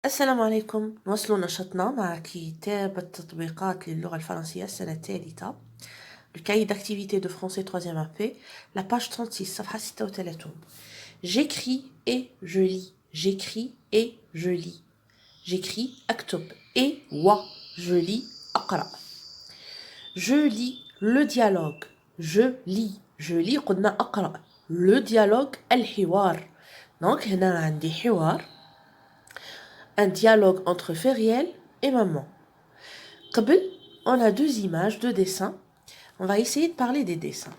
السلام عليكم. نواصل نشاطنا مع كتاب التطبيقات للغة الفرنسية السنة الثالثة. Le cahier d'activité de français 3e AP, la page 36, صفحة 36. J'écris et je lis. J'écris et je lis. J'écris أكتب et je lis أقرأ. Je lis le dialogue. Je lis قلنا أقرأ. Le dialogue الحوار. Donc هنا عندي حوار. Un dialogue entre Feriel et maman. قبل, on a deux images, deux dessins. On va essayer de parler des dessins.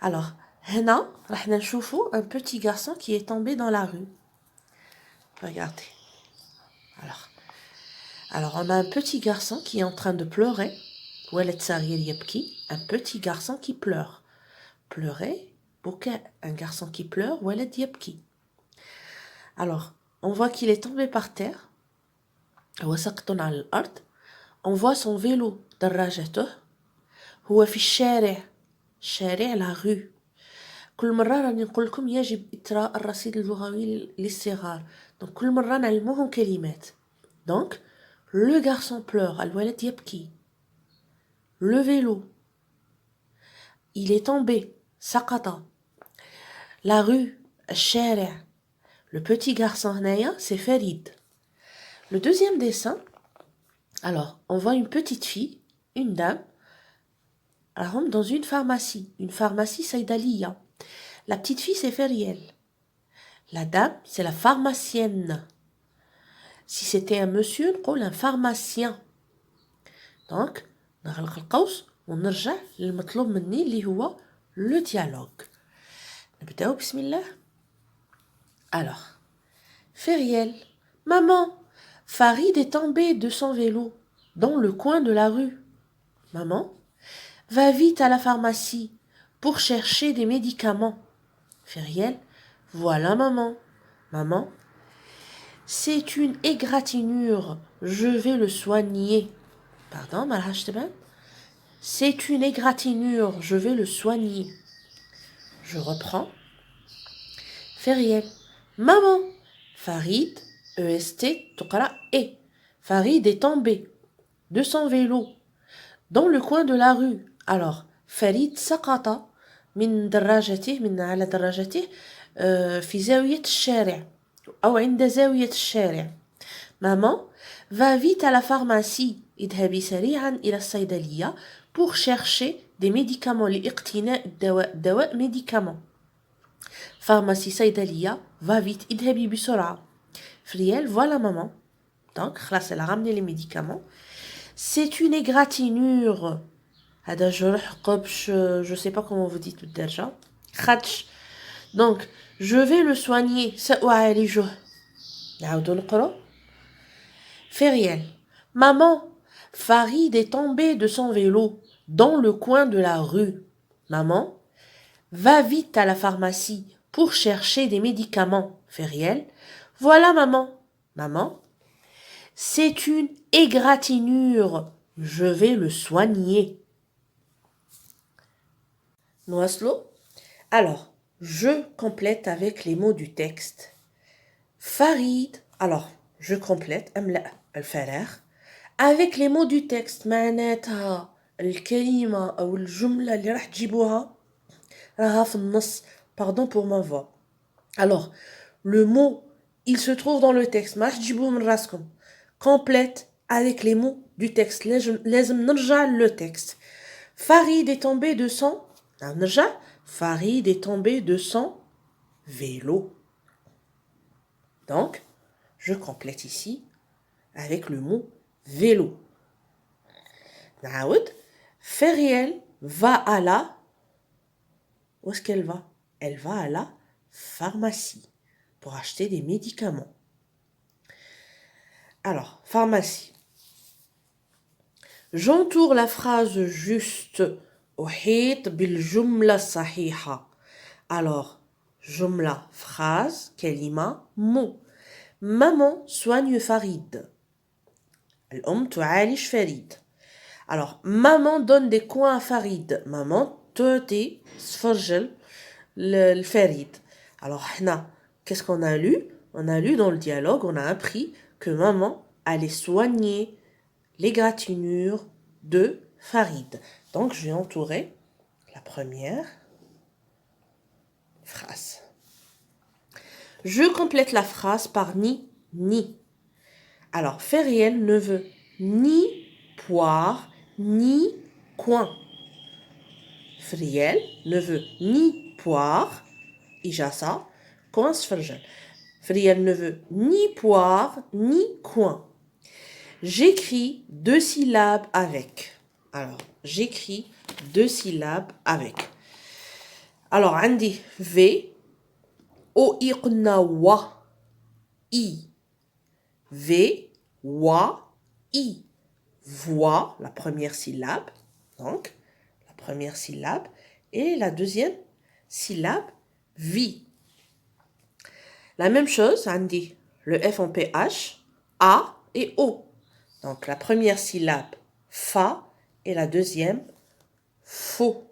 Alors, هنا راح نشوفوا un petit garçon qui est tombé dans la rue. Regardez. Alors on a un petit garçon qui est en train de pleurer. ولد صغير يبكي. Un petit garçon qui pleure. Pleurer, بكاء. Un garçon qui pleure, ولد يبكي. Alors, on voit qu'il est tombé par terre. هو سقط على الأرض. On voit son vélo دراجته. هو في الشارع. الشارع la rue. كل مرة راني نقول لكم يجب إثراء الرصيد اللغوي للصغار. donc كل مرة نعلموهم كلمات. donc le garçon pleure. الولد يبكي. le vélo. il est tombé. سقط. la rue. الشارع. le petit garçon هنايا c'est Farid. le deuxième dessin. Alors, on voit une petite fille, une dame, dans une pharmacie Saïdalia. La petite fille, c'est Feriel. La dame, c'est la pharmacienne. Si c'était un monsieur, on un pharmacien. Donc, نغلق القوس ونرجع للمطلوب مني اللي هو le dialogue. نبداو بسم الله. Alors, Feriel, maman, Farid est tombé de son vélo dans le coin de la rue. Maman, va vite à la pharmacie pour chercher des médicaments. Feriel, voilà maman. Maman, c'est une égratignure, je vais le soigner. Pardon, Malhashteben? C'est une égratignure, je vais le soigner. Je reprends. Feriel, maman, Farid, EST, Tokara, et. Farid est tombé de son vélo dans le coin de la rue. Alors, Farid سقط من دراجته من على دراجته في زاوية الشارع أو عند زاوية الشارع. Maman, va vite à la pharmacie. اذهبي سريعا إلى الصيدلية pour chercher des médicaments لاقتناء دواء médicaments. Pharmacie صيدلية, va vite, اذهبي بسرعة. Friel, voilà maman. Donc, خلاص elle a ramené les médicaments. C'est une égratignure. هذا جرح قبش, je sais pas comment vous dites بالدرجة. خدش. Donc, je vais le soigner. سأعالجه. نعاودو نقرأ. Feriel. Maman, Farid est tombé de son vélo dans le coin de la rue. Maman, va vite à la pharmacie pour chercher des médicaments. Feriel. Voilà maman. Maman, c'est une égratignure. Je vais le soigner. Noislo. Alors, je complète avec les mots du texte. Farid. Alors, je complète. أملأ الفراغ. Avec les mots du texte. معناتها الكلمة أو الجملة اللي راح تجيبوها راها في النص. Pardon pour ma voix. Alors, le mot, il se trouve dans le texte. ما راح تجيبوه من راسكم. Complète avec les mots du texte. لازم نرجع le texte. Farid est tombé de son... نرجع. Farid est tombé de son vélo. Donc, je complète ici avec le mot vélo. نعاود. Feriel va à la... Où est-ce qu'elle va? Elle va à la pharmacie pour acheter des médicaments. Alors, pharmacie. J'entoure la phrase juste. أحيط بالجملة الصحيحة. Alors, جملة, phrase, كلمة, mot. Maman soigne Farid. الأم تعالج فريد. Alors, maman donne des coins à Farid. Maman تعطي سفرجل الفريد. Alors, هنا, qu'est-ce qu'on a lu? On a lu dans le dialogue, on a appris que maman allait soigner l'égratignure de Farid. Donc, je vais entourer la première phrase. Je complète la phrase par ni, ni. Alors, Feriel ne veut ni poire, ni coin. Feriel ne veut ni poire, ijasa, coin sferjel. Feriel ne veut ni poire, ni coin. J'écris 2 syllabes avec. Alors, j'écris 2 syllabes avec. Alors, عندي V, O, I, قلنا wa, I. V, wa, I. Voix, la première syllabe. Donc, la première syllabe. Et la deuxième syllabe, vi. La même chose, عندي le F en PH, A et O. Donc, la première syllabe, fa, et la deuxième, faux.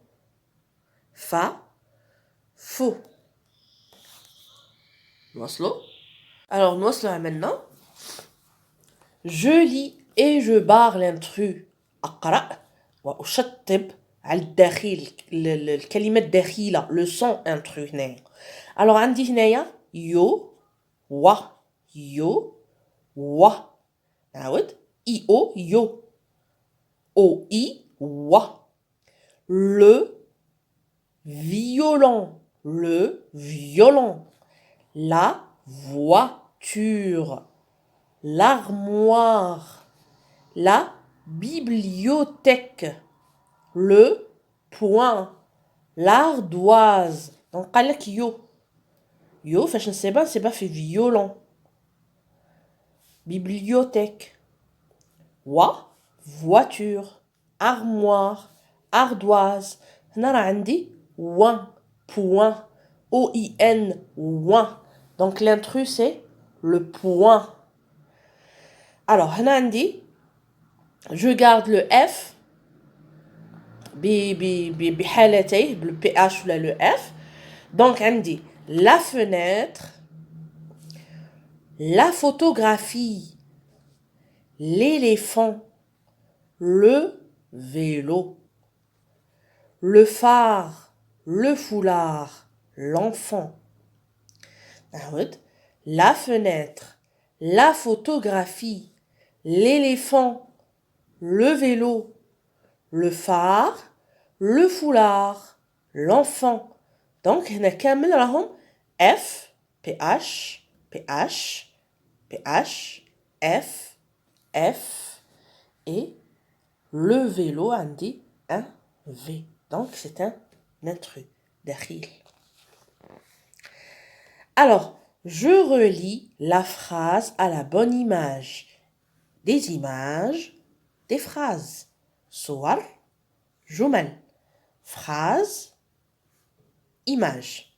Fa, faux. نواصلوا. Alors, نواصلوا maintenant. Je lis et je barre l'intrus. أقرأ وأشطب على الداخل الكلمة الداخلة le son intrus هنايا. Alors عندي هنايا يو و يو و نعاود اي او يو او اي و le violon la voiture l'armoire, la bibliothèque, le point, l'ardoise. Donc, قال لك يو. يو فاش نسيبها في violon. Bibliothèque. Voiture. Armoire. Ardoise. هنا راه عندي وان. Point. O-I-N. Ouin. Donc, l'intrus, c'est le point. Alors, هنا عندي je garde le F بحالتيه le PH ولا le F. Donc عندي la fenêtre, la photographie, l'éléphant, le vélo, le phare, le foulard, l'enfant. La fenêtre, la photographie, l'éléphant, le vélo, le phare, le foulard, l'enfant. Donc, هنا كامل راهم F, PH, PH, PH, F, F et le vélo عندي un V. Donc, c'est un intrus, دخيل. Alors, je relis la phrase à la bonne image. Des images, des phrases. صور, جمل. Phrase, image.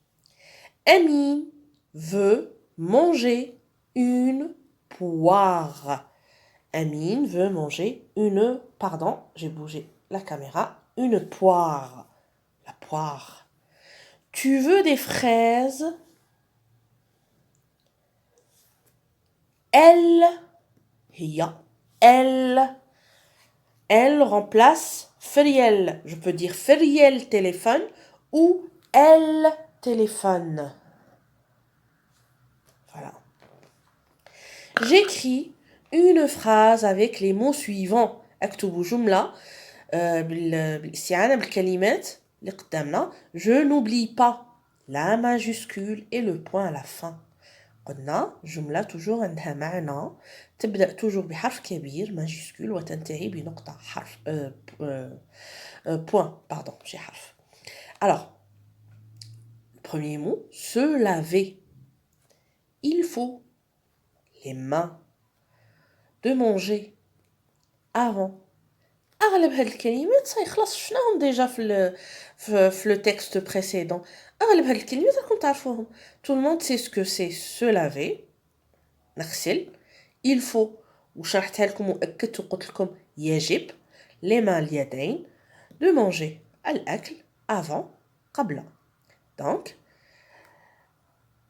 Amine veut manger une poire. Amine veut manger une... Pardon, j'ai bougé la caméra. Une poire. La poire. Tu veux des fraises? Elle, elle remplace Feriel. Je peux dire Feriel téléphone ou elle téléphone. Voilà. J'écris une phrase avec les mots suivants. اكتبوا جملة بالاستعانة بالكلمات اللي قدامنا. Je n'oublie pas la majuscule et le point à la fin. قلنا جملة toujours عندها معنى تبدأ toujours بحرف كبير majuscule وتنتهي بنقطة حرف point pardon j'ai حرف. Alors le premier mot se laver. Il faut les mains. De manger avant. أغلب هاد الكلمات خلاص شفناهم ديجا في le texte précédent. أغلب هاد الكلمات راكم تعرفوهم. Tout le monde sait ce que c'est se laver. نغسل. Il faut. وشرحتها لكم وأكدت وقلت لكم يجب. Les mains اليدين. De manger. الأكل avant. قبل. Donc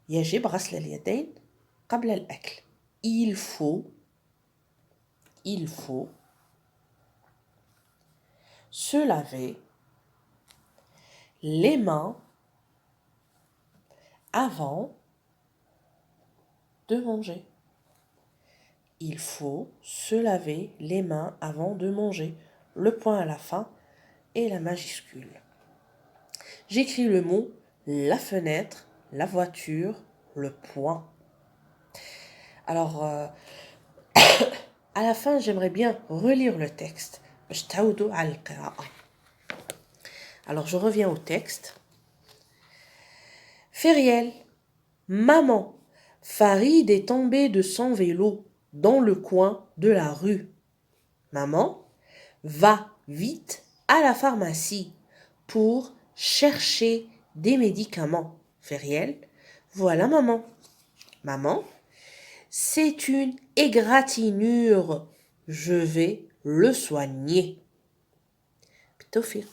يجب غسل اليدين قبل الأكل. il faut se laver les mains avant de manger. Il faut se laver les mains avant de manger. Le point à la fin et la majuscule. J'écris le mot la fenêtre, la voiture, le point. Alors, à la fin, j'aimerais bien relire le texte. Alors, je reviens au texte. Feriel, maman, Farid est tombé de son vélo dans le coin de la rue. Maman, va vite à la pharmacie pour chercher des médicaments. Feriel, voilà maman. Maman, c'est une égratignure. Je vais le soigner. Bitawfiq.